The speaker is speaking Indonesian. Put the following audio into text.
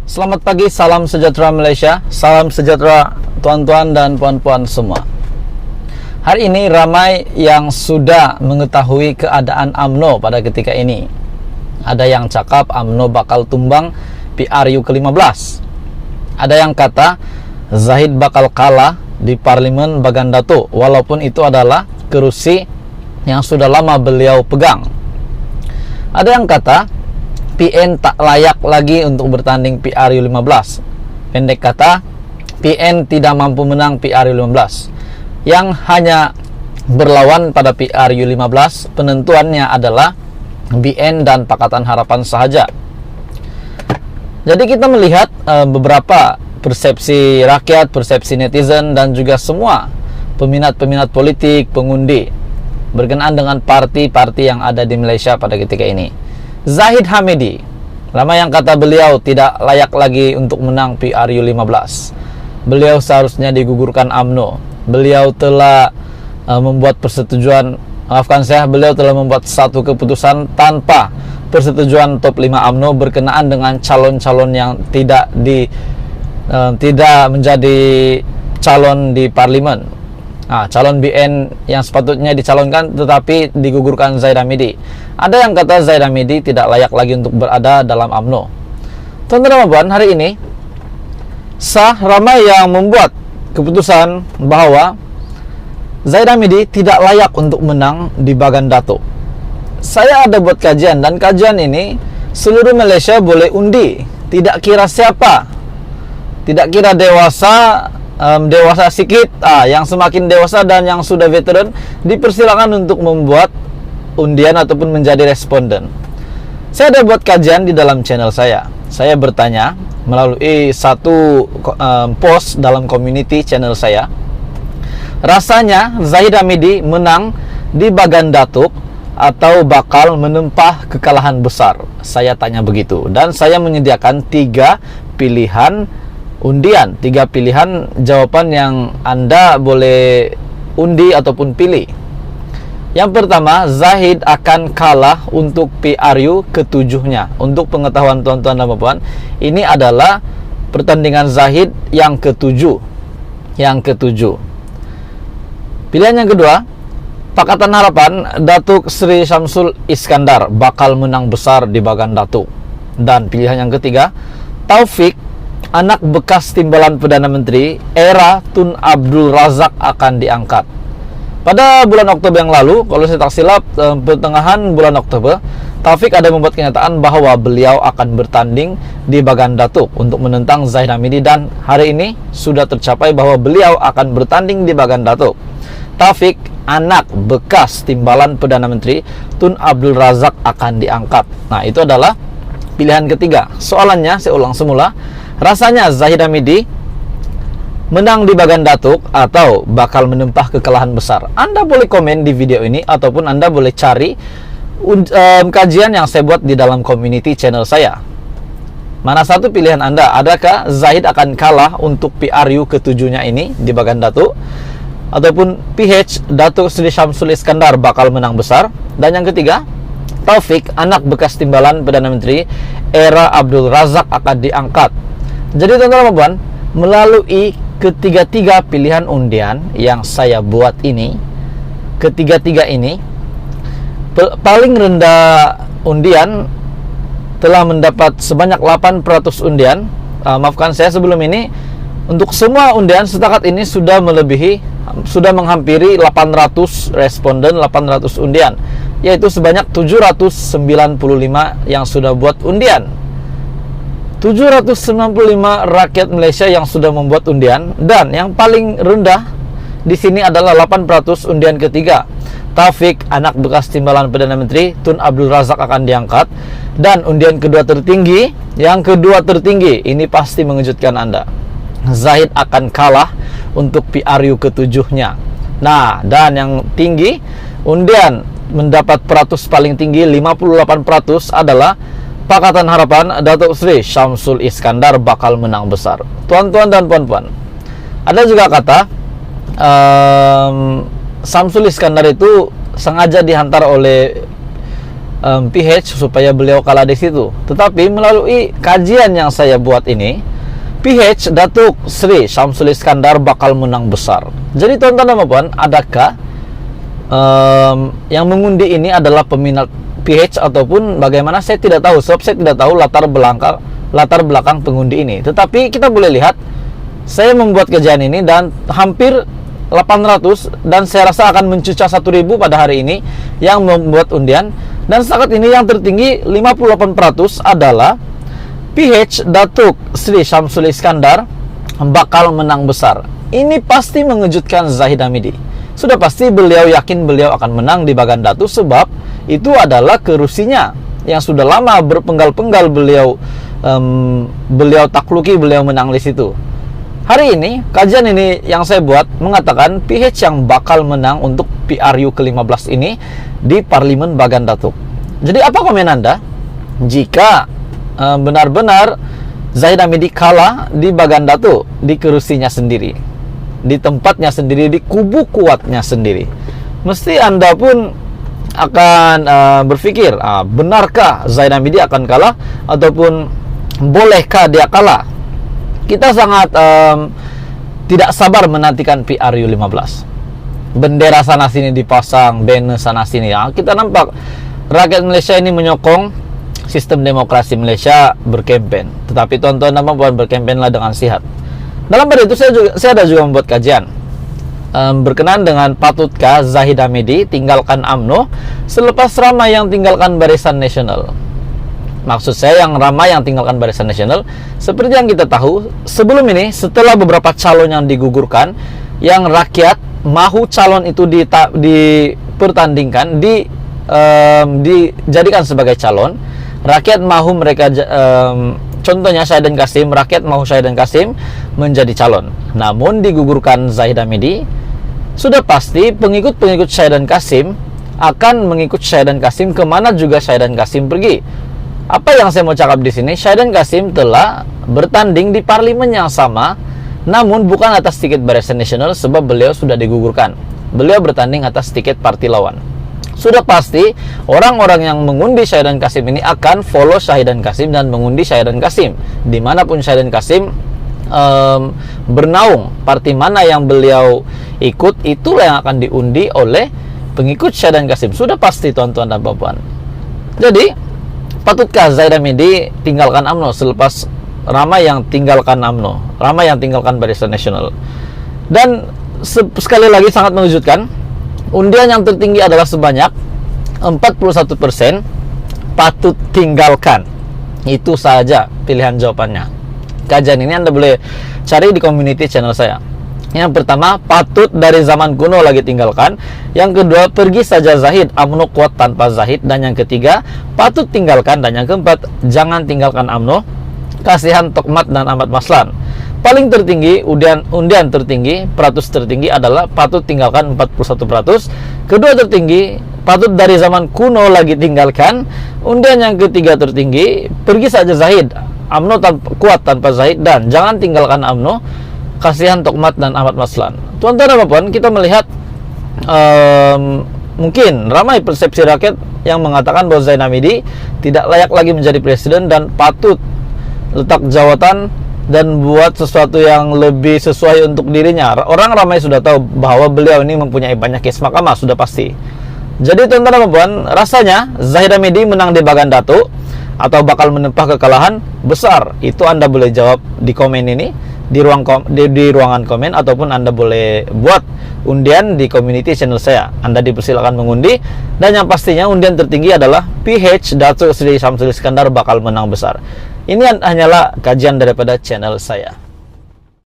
Selamat pagi, salam sejahtera Malaysia, salam sejahtera tuan-tuan dan puan-puan semua. Hari ini ramai yang sudah mengetahui keadaan UMNO pada ketika ini. Ada yang cakap UMNO bakal tumbang PRU ke-15. Ada yang kata Zahid bakal kalah di Parlimen Bagan Datuk, walaupun itu adalah kerusi yang sudah lama beliau pegang. Ada yang kata PN tak layak lagi untuk bertanding PRU 15. Pendek kata, PN tidak mampu menang PRU 15. Yang hanya berlawan pada PRU 15, penentuannya adalah BN dan Pakatan Harapan sahaja. Jadi kita melihat beberapa persepsi rakyat, persepsi netizen, dan juga semua peminat-peminat politik, pengundi berkenaan dengan parti-parti yang ada di Malaysia pada ketika ini. Zahid Hamidi, lama yang kata beliau tidak layak lagi untuk menang PRU 15. Beliau seharusnya digugurkan UMNO. Beliau telah membuat persetujuan, beliau telah membuat satu keputusan tanpa persetujuan top 5 UMNO berkenaan dengan calon-calon yang tidak menjadi calon di parlimen. Calon BN yang sepatutnya dicalonkan tetapi digugurkan Zahid Hamidi. Ada yang kata Zahid Hamidi tidak layak lagi untuk berada dalam UMNO. Tuan-tuan dan puan, hari ini ramai yang membuat keputusan bahwa Zahid Hamidi tidak layak untuk menang di Bagan Datuk. Saya ada buat kajian, dan kajian ini seluruh Malaysia boleh undi. Tidak kira siapa, tidak kira dewasa sikit, yang semakin dewasa dan yang sudah veteran dipersilakan untuk membuat undian ataupun menjadi responden. Saya ada buat kajian di dalam channel saya. Saya bertanya melalui satu post dalam community channel saya. Rasanya Zahid Hamidi menang di Bagan Datuk atau bakal menempah kekalahan besar? Saya tanya begitu, dan saya menyediakan 3 pilihan undian, 3 pilihan jawaban yang Anda boleh undi ataupun pilih. Yang pertama, Zahid akan kalah untuk PRU ke-7-nya. Untuk pengetahuan tuan-tuan dan puan, ini adalah pertandingan Zahid yang ke-7. Pilihan yang kedua, Pakatan Harapan Datuk Seri Syamsul Iskandar bakal menang besar di Bagan Datuk. Dan pilihan yang ketiga, Taufik, anak bekas timbalan Perdana Menteri era Tun Abdul Razak, akan diangkat. Pada bulan Oktober yang lalu, kalau saya tak silap, pertengahan bulan Oktober, Taufik ada membuat kenyataan bahwa beliau akan bertanding di Bagan Datuk untuk menentang Zahid Hamidi, dan hari ini sudah tercapai bahwa beliau akan bertanding di Bagan Datuk. Taufik, anak bekas timbalan Perdana Menteri Tun Abdul Razak, akan diangkat. Nah, itu adalah pilihan ketiga. Soalannya, saya ulang semula. Rasanya Zahid Hamidi menang di Bagan Datuk atau bakal menempah kekalahan besar? Anda boleh komen di video ini, ataupun Anda boleh cari kajian yang saya buat di dalam community channel saya. Mana satu pilihan Anda? Adakah Zahid akan kalah untuk PRU ke-7-nya ini di Bagan Datuk, ataupun PH Datuk Seri Syamsul Iskandar bakal menang besar? Dan yang ketiga, Taufik, anak bekas timbalan Perdana Menteri era Abdul Razak, akan diangkat. Jadi teman-teman dan puan, melalui ketiga-tiga pilihan undian yang saya buat ini, ketiga-tiga ini paling rendah undian telah mendapat sebanyak 800 undian. Maafkan saya sebelum ini, untuk semua undian setakat ini sudah menghampiri 800 responden, 800 undian, yaitu sebanyak 795 yang sudah buat undian. 795 rakyat Malaysia yang sudah membuat undian, dan yang paling rendah di sini adalah 800 undian ketiga. Taufik, anak bekas timbalan Perdana Menteri Tun Abdul Razak, akan diangkat. Dan undian kedua tertinggi, ini pasti mengejutkan Anda. Zahid akan kalah untuk PRU ke-7-nya. Nah, dan yang tinggi, undian mendapat peratus paling tinggi 58% adalah Pakatan Harapan Datuk Seri Syamsul Iskandar bakal menang besar. Tuan-tuan dan puan-puan, ada juga kata Syamsul Iskandar itu sengaja dihantar oleh PH supaya beliau kalah di situ. Tetapi melalui kajian yang saya buat ini, PH Datuk Sri Syamsul Iskandar bakal menang besar. Jadi tuan-tuan dan puan, adakah yang mengundi ini adalah peminat PH ataupun bagaimana? Saya tidak tahu, sebab saya tidak tahu latar belakang pengundi ini. Tetapi kita boleh lihat, saya membuat kajian ini dan hampir 800 dan saya rasa akan mencuca 1000 pada hari ini yang membuat undian. Dan saat ini yang tertinggi 58% adalah PH Datuk Sri Syamsul Iskandar bakal menang besar. Ini pasti mengejutkan Zahid Hamidi. Sudah pasti beliau yakin beliau akan menang di Bagan Datu, sebab itu adalah kerusinya yang sudah lama berpenggal-penggal beliau takluki, beliau menang di situ. Hari ini, kajian ini yang saya buat mengatakan PH yang bakal menang untuk PRU ke-15 ini di Parlimen Bagan Datuk. Jadi apa komen Anda jika benar-benar Zahid Hamidi kalah di Bagan Datuk, di kerusinya sendiri, di tempatnya sendiri, di kubu kuatnya sendiri? Mesti Anda pun akan berpikir, benarkah Zahid Hamidi akan kalah ataupun bolehkah dia kalah? Kita sangat tidak sabar menantikan PRU 15. Bendera sana sini dipasang, banner sana sini. Kita nampak rakyat Malaysia ini menyokong sistem demokrasi Malaysia, berkempen. Tetapi tuan-tuan dan puan, berkempenlah dengan sihat. Dalam pada itu saya ada juga membuat kajian berkenaan dengan patutkah Zahid Hamidi tinggalkan UMNO selepas ramai yang tinggalkan Barisan Nasional. Maksud saya yang ramai yang tinggalkan Barisan Nasional, seperti yang kita tahu sebelum ini, setelah beberapa calon yang digugurkan, yang rakyat mahu calon itu dipertandingkan, dijadikan sebagai calon, rakyat mahu mereka, contohnya Syahidan Kasim, rakyat mahu Syahidan Kasim menjadi calon. Namun digugurkan Zahid Hamidi, sudah pasti pengikut-pengikut Syahidan Kasim akan mengikut Syahidan Kasim kemana juga Syahidan Kasim pergi. Apa yang saya mau cakap di sini, Syahidan Kasim telah bertanding di parlimen yang sama, namun bukan atas tiket Barisan Nasional sebab beliau sudah digugurkan. Beliau bertanding atas tiket parti lawan. Sudah pasti orang-orang yang mengundi Syahidan Kasim ini akan follow Syahidan Kasim dan mengundi Syahidan Kasim. Dimanapun Syahidan Kasim bernaung, parti mana yang beliau ikut, itulah yang akan diundi oleh pengikut Syahidan Kasim. Sudah pasti tuan-tuan dan puan. Jadi patutkah Zahid Hamidi tinggalkan UMNO selepas ramai yang tinggalkan UMNO, ramai yang tinggalkan Barisan Nasional? Dan sekali lagi sangat mengejutkan, undian yang tertinggi adalah sebanyak 41% patut tinggalkan. Itu saja pilihan jawabannya. Kajian ini Anda boleh cari di community channel saya. Yang pertama, patut dari zaman kuno lagi tinggalkan. Yang kedua, pergi saja Zahid, UMNO kuat tanpa Zahid. Dan yang ketiga, patut tinggalkan. Dan yang keempat, jangan tinggalkan UMNO, kasihan Tokmat dan Ahmad Maslan. Paling tertinggi, undian tertinggi, peratus tertinggi adalah patut tinggalkan 41%. Kedua tertinggi, patut dari zaman kuno lagi tinggalkan. Undian yang ketiga tertinggi, pergi saja Zahid, UMNO kuat tanpa Zahid. Dan jangan tinggalkan UMNO, kasihan Tokmat dan Ahmad Maslan. Tuan-tuan dan puan, kita melihat mungkin ramai persepsi rakyat yang mengatakan bahwa Zahid Hamidi tidak layak lagi menjadi presiden dan patut letak jawatan dan buat sesuatu yang lebih sesuai untuk dirinya. Orang ramai sudah tahu bahwa beliau ini mempunyai banyak kes mahkamah, sudah pasti. Jadi tuan-tuan dan puan, rasanya Zahid Hamidi menang di Bagan Datu atau bakal menempah kekalahan besar? Itu Anda boleh jawab di komen ini, di ruangan komen, ataupun Anda boleh buat undian di community channel saya. Anda dipersilakan mengundi, dan yang pastinya undian tertinggi adalah PH Datuk Sri Syamsul Iskandar bakal menang besar. Ini hanyalah kajian daripada channel saya.